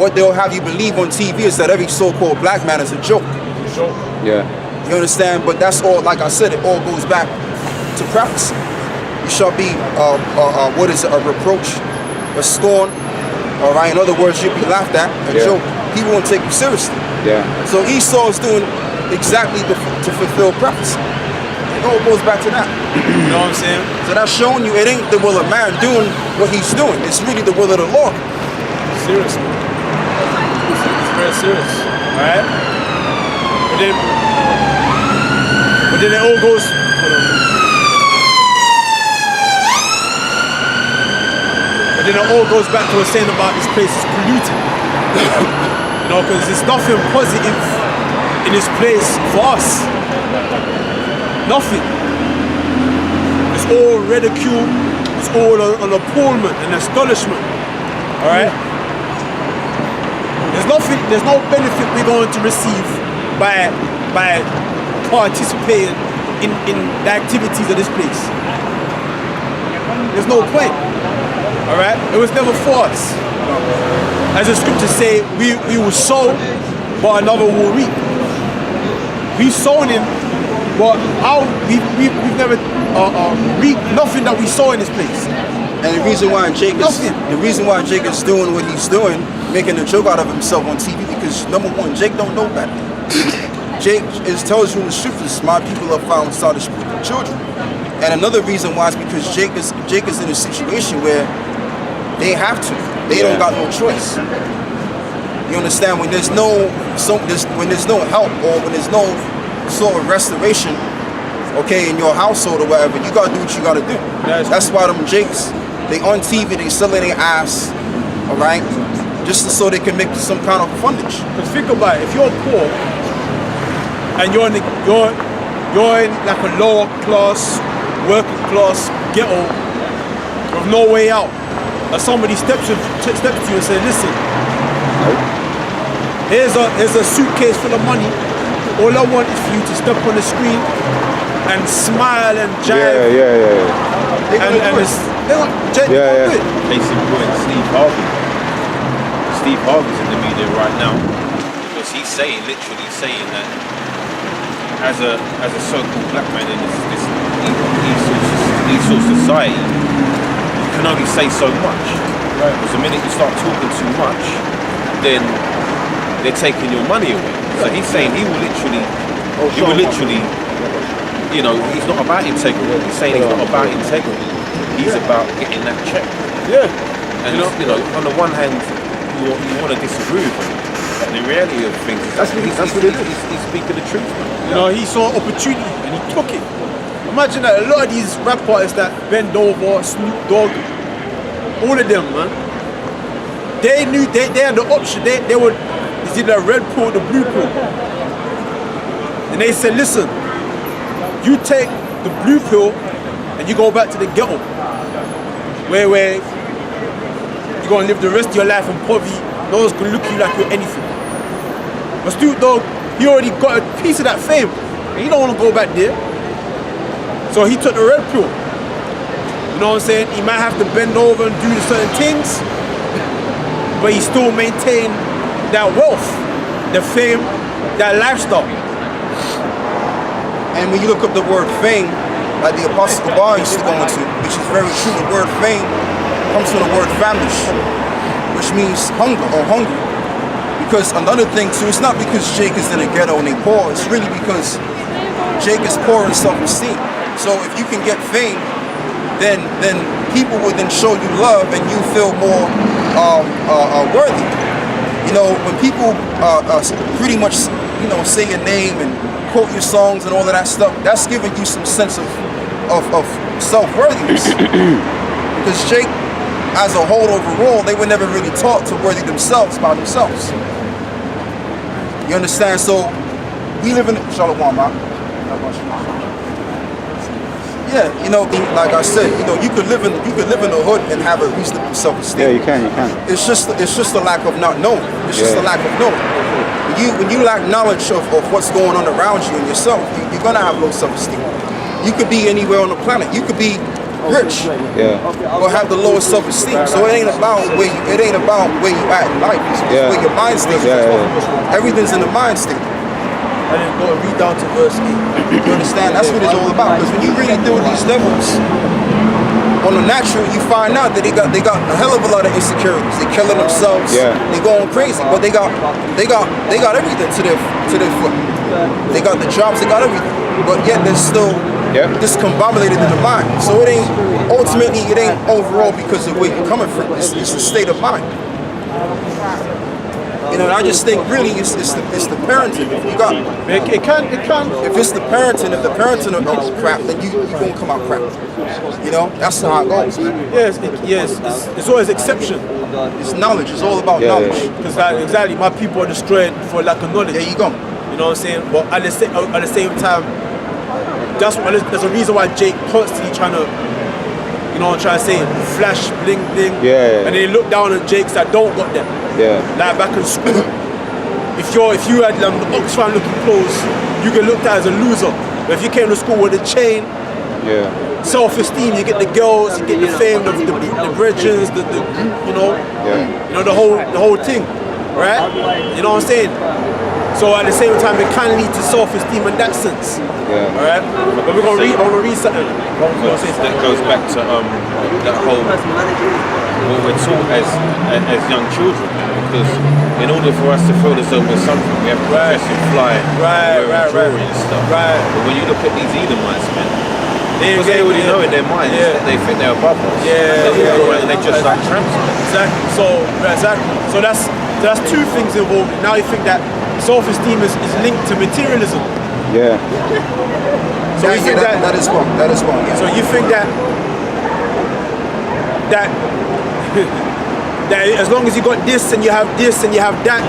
what they'll have you believe on TV is that every so-called black man is a joke. Yeah. You understand? But that's all, like I said, it all goes back to prophecy. You shall be, what is it, a reproach, a scorn, all right? In other words, you'll be laughed at, a joke. People won't take you seriously. Yeah. So Esau is doing exactly to fulfill prophecy. It all goes back to that. You know what I'm saying? So that's showing you it ain't the will of man doing what he's doing. It's really the will of the Lord. Serious, man. It's very serious. Alright? But then it all goes. But then it all goes back to what saying about this place is polluted. You know, because there's nothing positive in this place for us. Nothing. It's all ridicule. It's all an appallment and astonishment. All right. There's no benefit we're going to receive by participating in the activities of this place. There's no point. All right. It was never for us. As the scriptures say, we will sow, but another will reap. We sown in. But we've never reaped nothing that we saw in this place. And the reason why Jake is doing what he's doing, making a joke out of himself on TV, because number one, Jake don't know better. Jake tells you in the scriptures, my people have found solid spiritual children. And another reason why is because Jake is in a situation where they have to. They don't got no choice. You understand? When there's no help, or when there's no sort of restoration, okay, in your household or whatever, you gotta do what you gotta do. That's why them Jakes, they on TV, they selling their ass, all right, just so they can make some kind of fundage. Because think about it, if you're poor and you're in like a lower class, working class ghetto with no way out, and somebody steps to you and says, listen, here's a suitcase full of money. All I want is for you to step on the screen and smile and jive. Yeah. Case in point, Steve Harvey. Steve Harvey's in the media right now because he's literally saying that as a so-called black man in this Esau society, you can only say so much. Right. Because the minute you start talking too much, then they're taking your money away. So he's saying he will literally, you know, he's not about integrity. He's saying he's not about integrity. He's about getting that check. Yeah. And you know, on the one hand, you want to disagree with him, but the reality of things is he's speaking the truth. You know, he saw an opportunity and he took it. Imagine that a lot of these rap artists that bend over, Snoop Dogg, all of them, man, they knew they had the option. They would. Is it the red pill or the blue pill? And they said, listen, you take the blue pill and you go back to the ghetto where you're going to live the rest of your life in poverty. No one's going to look at you like you're anything. But Snoop Dogg, he already got a piece of that fame and he don't want to go back there. So he took the red pill. You know what I'm saying? He might have to bend over and do certain things, but he still maintained that wealth, the fame, that lifestyle. And when you look up the word fame, like the Apostle Bar used to go into, which is very true, the word fame comes from the word famish, which means hunger or hungry. Because another thing too, it's not because Jake is in a ghetto and they poor, it's really because Jake is poor in self-esteem. So if you can get fame, then people will then show you love and you feel more worthy. You know, when people pretty much, you know, say your name and quote your songs and all of that stuff, that's giving you some sense of self-worthiness. Because Jake, as a whole overall, they were never really taught to worthy themselves by themselves. You understand? So we live in Shalom, man. Yeah, you know, like I said, you know, you could live in the hood and have a reasonable self-esteem. Yeah, you can. It's just a lack of not knowing. It's just a lack of knowing. When you lack knowledge of what's going on around you and yourself, you're gonna have low self-esteem. You could be anywhere on the planet. You could be rich Yeah. or have the lowest self-esteem. So it ain't about where you at in life. It's Yeah. where your mind state is. Yeah. Everything's in the mind state. And then go and read down to verse 8. You understand? That's what it's all about. Because when you really deal with these devils on the natural, you find out that they got a hell of a lot of insecurities. They killing themselves. Yeah. They going crazy, but they got everything to their foot. They got the jobs. They got everything. But yet they're still discombobulated in the mind. So it ain't overall because of where you're coming from. It's the state of mind. You know, and I just think really it's the parenting. If you got It can. if it's the parenting, if the parenting are crap, then you gonna come out crap. You know, that's how it goes, man. Yes. It's always exception. It's knowledge. It's all about Yeah, knowledge. Because exactly, my people are destroyed for lack of knowledge. There you go. You know what I'm saying? But at the same time, there's a reason why Jake constantly trying to say flash, bling, bling. Yeah. And they look down on Jakes that don't got them. Yeah. Like back in school, if you had the Oxfam looking clothes, you get looked at as a loser. But if you came to school with a chain, Yeah. self-esteem, you get the girls, you get the fame, the bridges, the whole thing, right? You know what I'm saying? So at the same time, it can lead to self-esteem in that sense. Yeah. All right. But we're gonna read something. That goes back to that whole what we're taught as young children. Because in order for us to feel as though we're something, we have to dress and fly, jewelry and stuff. Right. But when you look at these Edomites, man, because They they already know in their minds that they think they're above us. They go around and they just like tramps. Exactly. So that's two things involved. Now you think that self-esteem is linked to materialism. Yeah. So you think that is wrong. That is wrong. Yeah. So you think that that as long as you got this and you have this and you have that,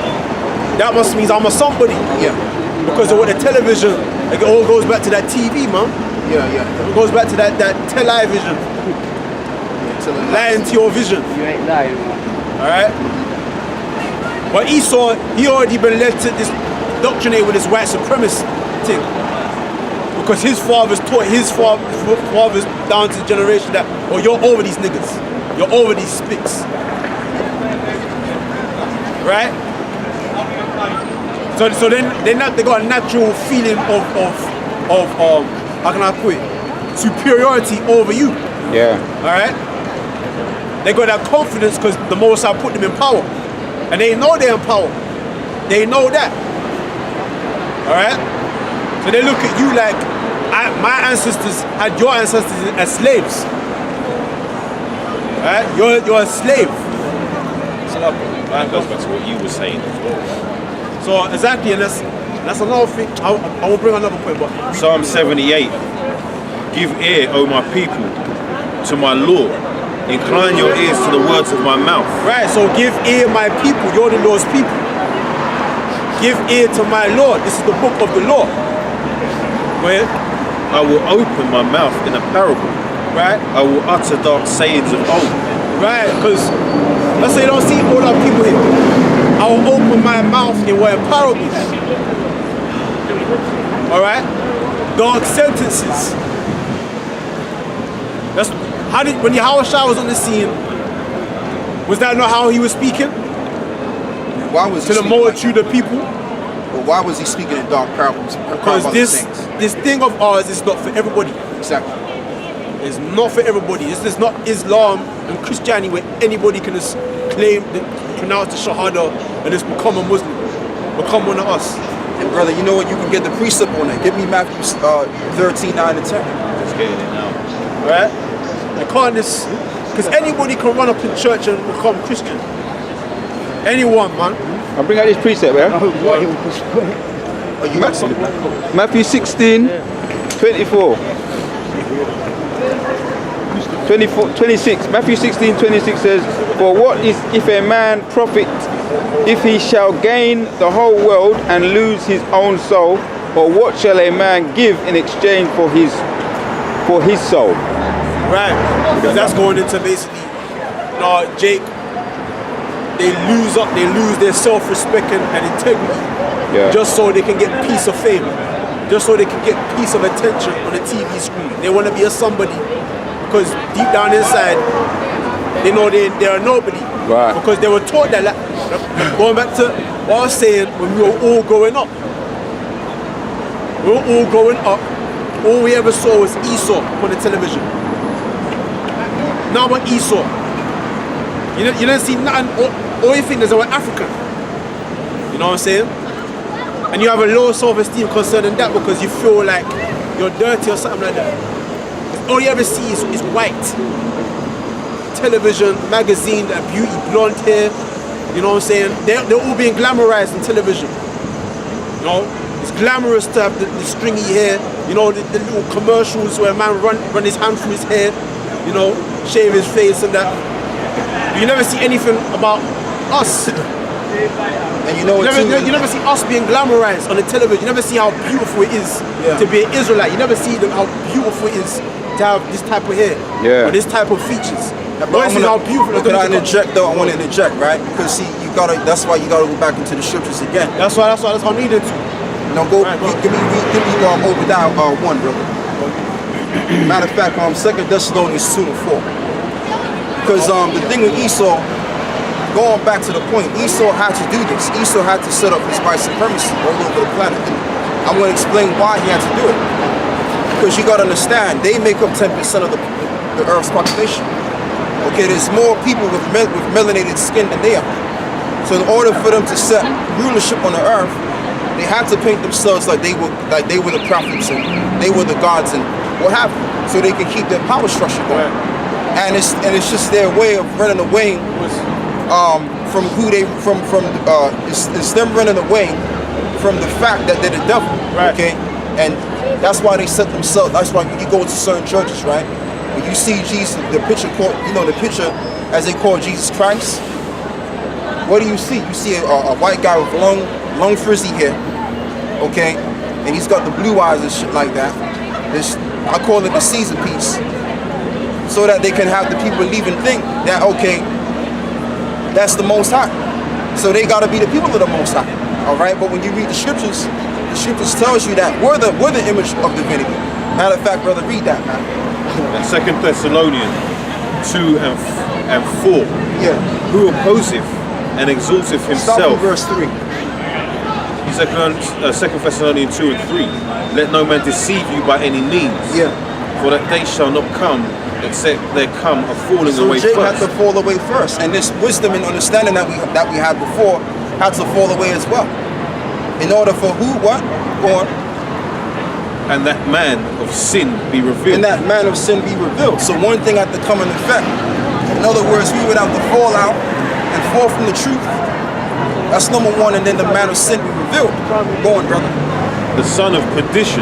that must mean I'm a somebody. Yeah. Because of what the television, it all goes back to that TV, man. Yeah. It goes back to that television. Lying to your vision. You ain't lying, man. Alright? But Esau, he already been led to this indoctrinate with this white supremacist thing. Because his fathers taught his fathers down to the generation that, oh, you're over these niggas. You're over these spicks. Right? So then they got a natural feeling of how can I put it? Superiority over you. Yeah. Alright? They got that confidence because the Most High put them in power. And they know they're in power. They know that. Alright? So they look at you like my ancestors had your ancestors as slaves. Alright? You're a slave. So that goes back to what you were saying as well. So exactly, and that's another thing. I will bring another point, but Psalm 78. Give ear, O my people, to my law. Incline your ears to the words of my mouth. right, so give ear my people, you're the Lord's people. Give ear to my Lord. This is the book of the law. Go ahead. I will open my mouth in a parable. Right? I will utter dark sayings of old. Right, because let's say you don't see all our people here. I will open my mouth in what parables. Alright? Dark sentences. That's how did when Yahweh was on the scene, was that not how he was speaking? Why was To he the speaking multitude of people? But why was he speaking in dark parables? Because this thing of ours is not for everybody. Exactly. It's not for everybody. This is not Islam and Christianity where anybody can just claim, pronounce the Shahada and just become a Muslim, become one of us. And brother, you know what? You can get the precept on that. Give me Matthew 13, 9 and 10. Let's get it now. Right? You can't just, because anybody can run up in church and become Christian. Anyone, man. I'll bring out this precept, yeah? Oh, you got something? Matthew 16, 24. 26. Matthew 16, 26 says, for what is if a man profit if he shall gain the whole world and lose his own soul? Or what shall a man give in exchange for his soul? Right. Because that's going into basically, Jake, they lose their self-respect and integrity. Just so they can get piece of fame. Just so they can get piece of attention on the TV screen. They want to be a somebody. because deep down inside, they know they are nobody. Right. Because they were taught that, going back to what I was saying, when we were all growing up. We were all growing up, all we ever saw was Esau on the television. Now but Esau. You don't see nothing, all you think is about African. You know what I'm saying? And you have a low self-esteem concerning that because you feel like you're dirty or something like that. All you ever see is white. Television, magazine, that beauty, blonde hair. You know what I'm saying? They're all being glamorized in television. You know? It's glamorous to have the stringy hair. You know, the little commercials where a man run his hand through his hair. You know, shave his face and that. But you never see anything about us. And you know what You never see us being glamorized on the television. You never see how beautiful it is to be an Israelite. You never see how beautiful it is to have this type of hair or this type of features. How beautiful. Can I interject though? I want to interject, right? Because see, that's why you gotta go back into the scriptures again. That's why I'm needed to. Now go, give me Obadiah 1, brother. Matter of fact, 2 Thessalonians 2 and 4. Because the thing with Esau, going back to the point, Esau had to do this. Esau had to set up his white supremacy all over the planet. And I'm going to explain why he had to do it. Because you got to understand, they make up 10% of the Earth's population. Okay, there's more people with melanated skin than they are. So in order for them to set rulership on the Earth, they had to paint themselves like they were the prophets and they were the gods and what have you, so they can keep their power structure going. And it's just their way of running away from who they it's them running away from the fact that they're the devil. Okay, and that's why they set themselves. That's why when you go to certain churches, right, when you see Jesus, the picture as they call Jesus Christ. What do you see? You see a white guy with long frizzy hair, okay, and he's got the blue eyes and shit like that. I call it the Caesar piece, so that they can have the people leaving think that okay, that's the Most High. So they gotta be the people of the Most High, all right. But when you read the scriptures tells you that we're the image of divinity. Matter of fact, brother, read that, man. 2 Thessalonians 2 and 4. Yeah. Who opposeth and exalteth himself. Start from verse 3. 2 Thessalonians 2 and 3. Let no man deceive you by any means. Yeah. For that day shall not come except there come a falling away So Jake first. had to fall away first, and this wisdom and understanding that we had before had to fall away as well. In order for who, what? Go on. And that man of sin be revealed. And that man of sin be revealed. So one thing had to come in effect. In other words, we would have to fall out and fall from the truth. That's number one, and then the man of sin be revealed. Go on, brother. The son of perdition,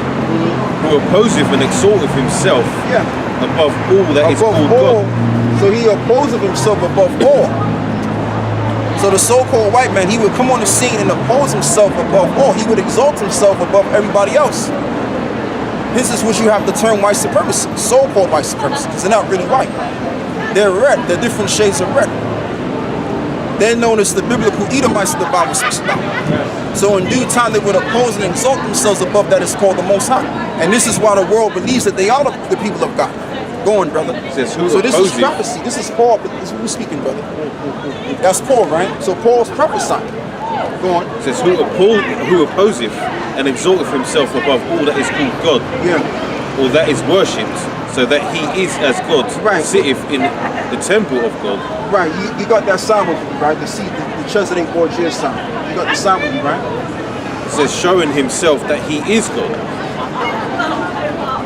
who opposeth and exalteth himself above all that is called God. So he opposes himself above all. So the so-called white man, he would come on the scene and oppose himself above all. He would exalt himself above everybody else. This is what you have to term white supremacy, so-called white supremacy, because they're not really white. They're red. They're different shades of red. They're known as the biblical Edomites that the Bible speaks about. So in due time, they would oppose and exalt themselves above that is called the Most High. And this is why the world believes that they are the people of God. Go on, brother. So this is prophecy. This is Paul. This is who's speaking, brother. That's Paul, right? So Paul's prophesying. Go on. It says, who opposeth and exalteth himself above all that is called God, or that is worshipped, so that he is as God, sitteth in the temple of God. Right, you got that sign with you, right? The Chesapeake Borgia sign. You got the sign with you, right? It says, showing himself that he is God.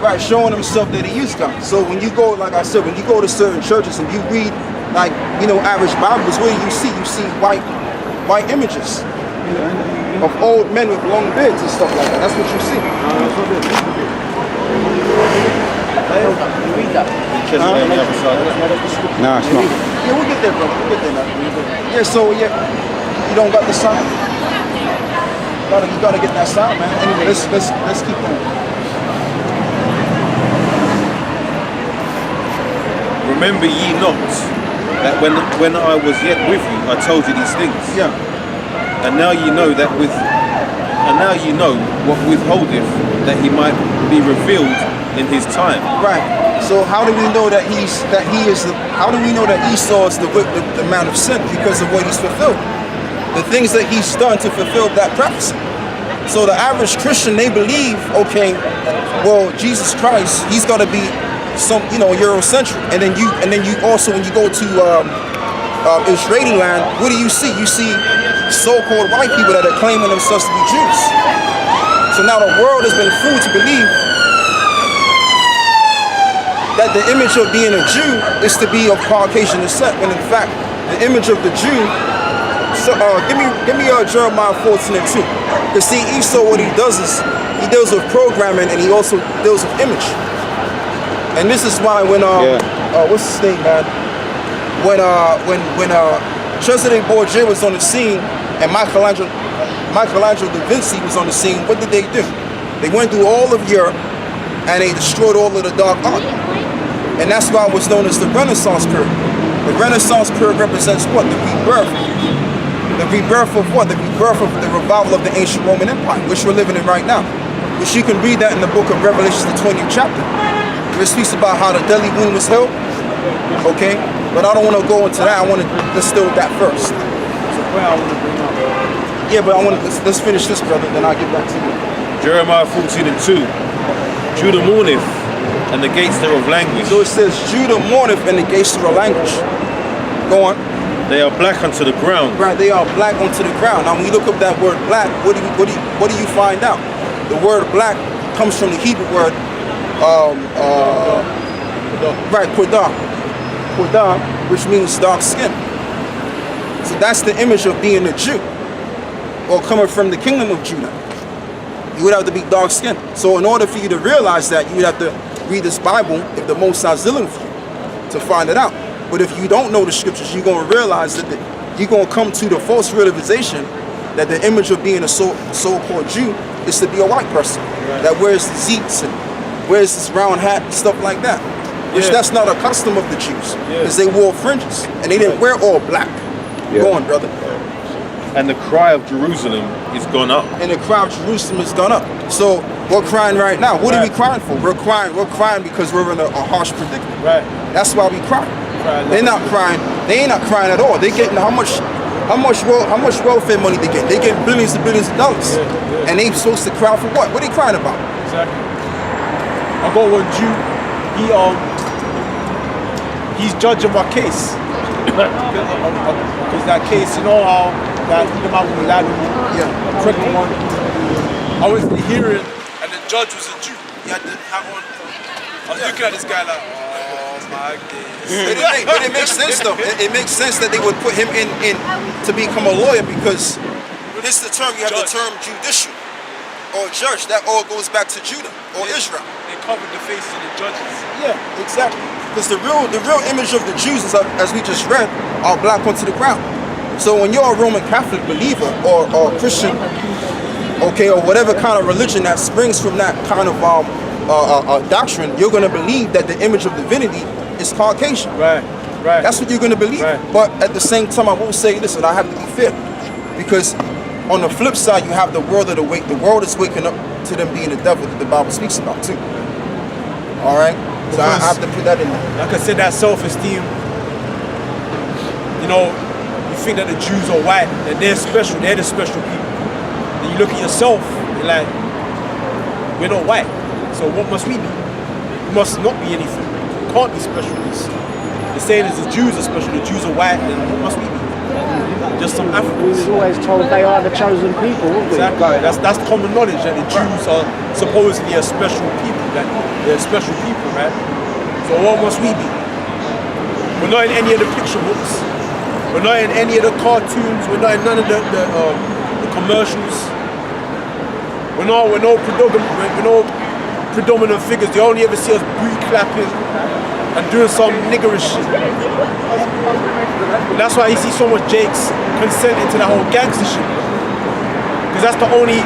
Right, showing himself that he is God. So when you go, like I said, when you go to certain churches and you read, like, average Bibles, what do you see? You see white images of old men with long beards and stuff like that. That's what you see. No, it's not. Yeah, we'll get there, brother. We'll get there now. Yeah, so you don't got the sign. You gotta get that sign, man. Anyway, let's keep going. Remember ye not that when I was yet with you, I told you these things. Yeah. And now you know what withholdeth, that he might be revealed in his time. Right. So how do we know that how do we know that Esau is the man of sin? Because of what he's fulfilled. The things that he's done to fulfill that prophecy. So the average Christian, they believe, okay, well, Jesus Christ, he's got to be some, Eurocentric. And then you also, when you go to Israeli land, what do you see? You see so-called white people that are claiming themselves to be Jews. So now the world has been fooled to believe that the image of being a Jew is to be of Caucasian descent, when in fact, the image of the Jew. So give me Jeremiah 14:2. Because see, Esau, what he does is he deals with programming and he also deals with image. And this is why when what's his name, man? When Cesare Borgia was on the scene and Michelangelo da Vinci was on the scene, what did they do? They went through all of Europe and they destroyed all of the dark art. And that's why it was known as the Renaissance period. The Renaissance period represents what? The rebirth. The rebirth of what? The rebirth of the revival of the ancient Roman Empire, which we're living in right now. Which you can read that in the book of Revelation, the 20th chapter. Where it speaks about how the deadly wound was healed. Okay? But I don't want to go into that. I want to let's deal with that first. So where I want to bring up. Yeah, but let's finish this, brother, then I'll get back to you. Jeremiah 14:2. Judah mourneth, and the gates thereof languish. So it says, Judah mourneth and the gates thereof languish. Go on. They are black unto the ground. Right, they are black onto the ground. Now when you look up that word black, what do you find out? The word black comes from the Hebrew word Quadah, which means dark skin. So that's the image of being a Jew, or coming from the kingdom of Judah. You would have to be dark skinned. So in order for you to realize that, you would have to read this Bible if the Most High is dealing with you to find it out. But if you don't know the scriptures, you're going to realize that you're going to come to the false realization that the image of being a so-called Jew is to be a white person that wears the zeets and wears this round hat and stuff like that. Which that's not a custom of the Jews, because they wore fringes and they didn't wear all black. Go on, brother. And the cry of Jerusalem is gone up. And the cry of Jerusalem is gone up. So we're crying right now. What are we crying for? We're crying because we're in a harsh predicament. Right. That's why we cry. They're not crying. They ain't not crying at all. They getting how much welfare money they get? They get billions and billions of dollars. And they supposed to cry for what? What are they crying about? Exactly. I got one Jew. He's judging my case. Because that case, you know how that the man with the lad, the pregnant one. I was in the hearing and the judge was a Jew. He had the hat on. I was looking at this guy like, oh my days. But it makes sense though. It makes sense that they would put him in to become a lawyer, because this is the term, you have the term judicial or judge. That all goes back to Judah or Israel. They covered the face of the judges. Yeah, exactly. Because the real image of the Jews, as we just read, are black onto the ground. So when you're a Roman Catholic believer or Christian, okay, or whatever kind of religion that springs from that kind of doctrine, you're going to believe that the image of divinity is Caucasian. Right. That's what you're going to believe. Right. But at the same time, I will say, listen, I have to be fair, because on the flip side, you have the world of the wake. The world is waking up to them being the devil that the Bible speaks about too. All right. So I have to put that in there. Like I said, that self-esteem, you know, you think that the Jews are white, that they're special, they're the special people. Then you look at yourself, you're like, we're not white, so what must we be? We must not be anything. We can't be special. They're saying that the Jews are special, the Jews are white, then what must we be? Just some Africans. We're always told they are the chosen people, aren't we? Exactly. That's common knowledge that the Jews are supposedly a special people, that they're special people, right? So what must we be? We're not in any of the picture books. We're not in any of the cartoons. We're not in none of the commercials. We're no predominant figures. You only ever see us booty clapping and doing some niggerish shit. And that's why you see so much Jakes consenting to that whole gangster shit. Because that's the only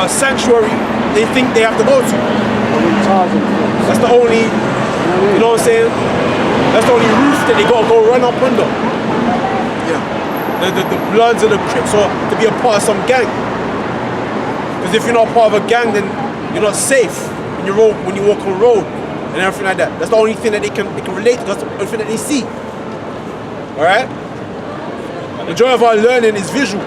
sanctuary they think they have to go to. That's the only, you know what I'm saying? That's the only roof that they gotta go run up under. Yeah. The Bloods and the Crips, or to be a part of some gang. Because if you're not part of a gang, then you're not safe when you walk on the road. and everything like that. That's the only thing that they can relate to. That's the only thing that they see. All right. Majority of our learning is visual.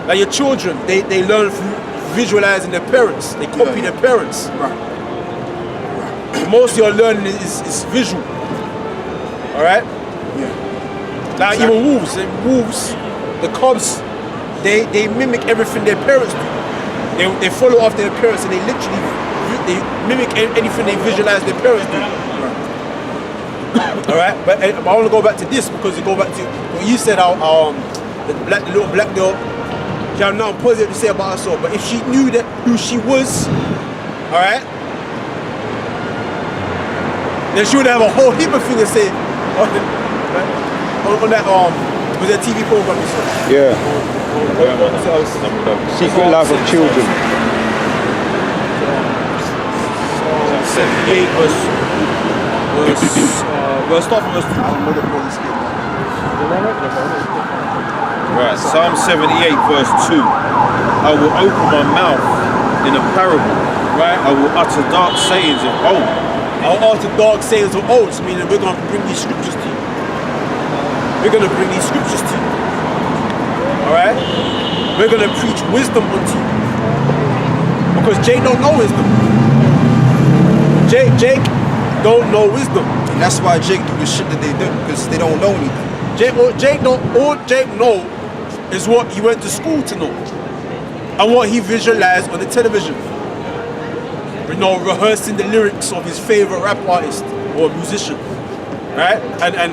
Like your children, they learn through visualizing their parents. They copy their parents. Right. Most of your learning is visual. All right. Yeah. Like even wolves, the cubs, they mimic everything their parents do. They follow after their parents, and they literally they mimic anything they visualize their parents do. All right, but I want to go back to this because it go back to what you said. The little black girl, she had nothing positive to say about herself. But if she knew that who she was, all right, then she would have a whole heap of things to say on that was that TV program you saw. Yeah. Secret Life of Children. 78 verse start from verse 2. I don't know the police get that. Right, Psalm 78 verse 2. I will open my mouth in a parable. Right, I will utter dark sayings of old. I'll utter dark sayings of old, meaning we're going to bring these scriptures to you. We're going to bring these scriptures to you. Alright? We're going to preach wisdom unto you. Because Jake don't know wisdom. Jake don't know wisdom. And that's why Jake do the shit that they do, because they don't know anything. All Jake know is what he went to school to know. And what he visualized on the television. You know, rehearsing the lyrics of his favorite rap artist or musician. Right? And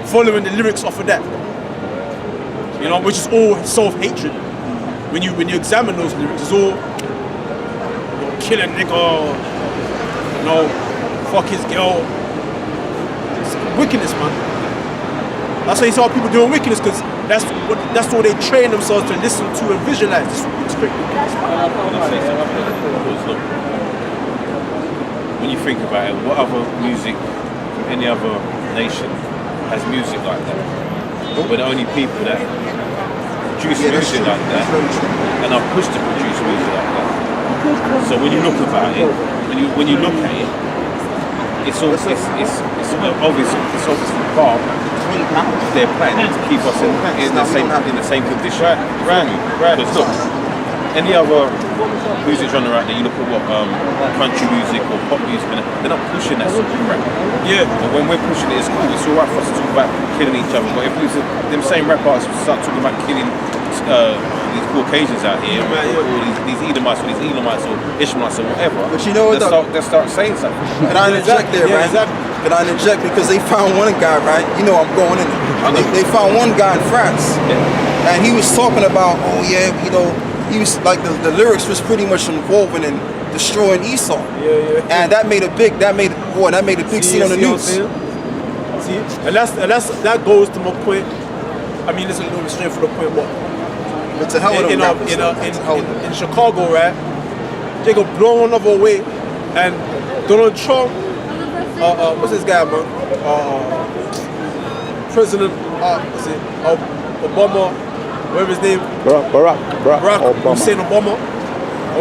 following the lyrics off of that. You know, which is all self-hatred. When you examine those lyrics, it's all kill a nigga, fuck his girl. It's wickedness, man. That's why you saw people doing wickedness, because that's what they train themselves to listen to and visualize. It's straight wickedness. When you think about it, what other music from any other nation has music like that? We're the only people that produce music like that and are pushed to produce music like that. So when you look about it, when you look at it, it's obviously part of their plan to keep us in the same condition. Right. Because look, any other music genre out there, you look at what country music or pop music, they're not pushing that sort of rap. Yeah. But when we're pushing it, it's cool. It's alright for us to talk about killing each other. But if them same rap artists start talking about killing these Caucasians out here, or these Edomites, or Ishmaelites, or whatever, but you know what? They'll start saying something. Can I interject there, right? Can I interject, because they found one guy, right? You know I'm going in there. They found one guy in France, and he was talking about, he was like the lyrics was pretty much involving in destroying Esau. And that made a big scene on the news. See, and that goes to my point. I mean, it's a little straight for the point, but But to hell with them in Chicago, right? They go blown another way, and Donald Trump, what's this guy, man? President, Obama, whatever his name. Barack Obama. Hussein Obama.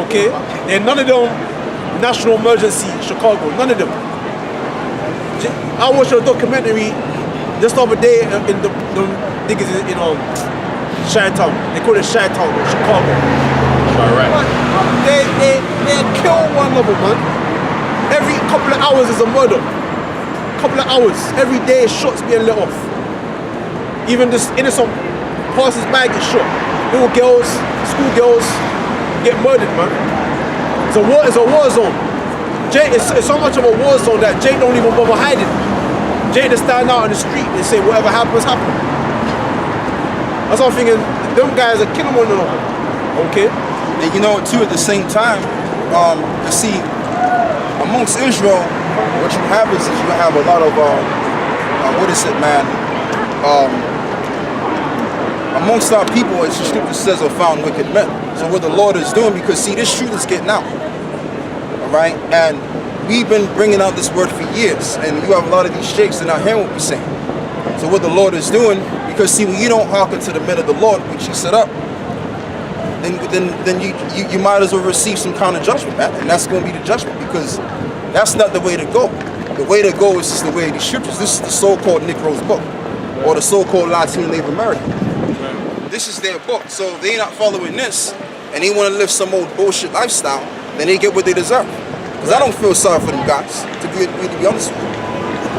Okay, and none of them national emergency in Chicago. None of them. I watched a documentary just the other day in the niggas in Chi-Town. They call it Chi-Town in Chicago. Right. They kill one another, man. Every couple of hours is a murder. Couple of hours. Every day shots being let off. Even this innocent passers-by get shot. Little girls, school girls get murdered, man. It's a war zone. It's so much of a war zone that Jay don't even bother hiding. Jay just stand out on the street and say whatever happens, happen. That's what I'm thinking. Them guys are killing one another. Okay. And you know, too, at the same time, you see, amongst Israel, what you have is you have a lot of amongst our people, as the scripture says, are found wicked men. So what the Lord is doing, because see, this truth is getting out. All right, and we've been bringing out this word for years, and you have a lot of these sheikhs that are not hearing what we're saying. So what the Lord is doing, because see, when you don't hearken to the men of the Lord, which He set up, then you might as well receive some kind of judgment, man. And that's going to be the judgment, because That's not the way to go. The way to go is just the way of the scriptures. This is the so-called Negro's book, or the so-called Latino Native American. This is their book. So if they're not following this, and they want to live some old bullshit lifestyle, then they get what they deserve. Because I don't feel sorry for them guys, to be honest with you.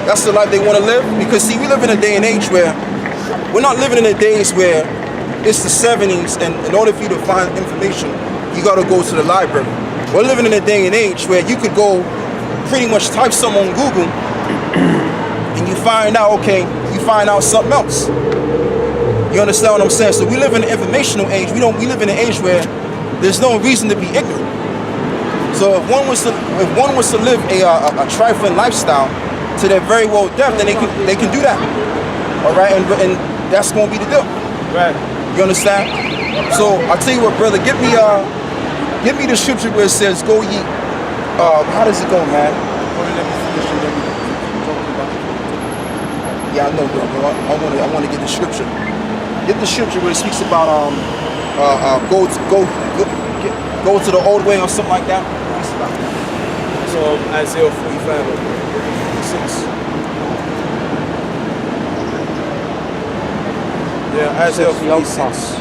That's the life they want to live. Because see, we live in a day and age where we're not living in the days where it's the 70s, and in order for you to find information, you got to go to the library. We're living in a day and age where you could go pretty much type something on Google and you find out, okay, you find out something else. You understand what I'm saying? So we live in an informational age. We live in an age where there's no reason to be ignorant. So if one was to live a trifling lifestyle to their very well depth, then they can do that. All right, and that's gonna be the deal. Right. You understand? So I tell you what, brother, give me the scripture where it says, "Go ye." How does it go, man? Yeah, I know, bro. I want to get the scripture. Get the scripture where it speaks about go to the old way or something like that. So Isaiah 45, 6. Yeah, Isaiah 46.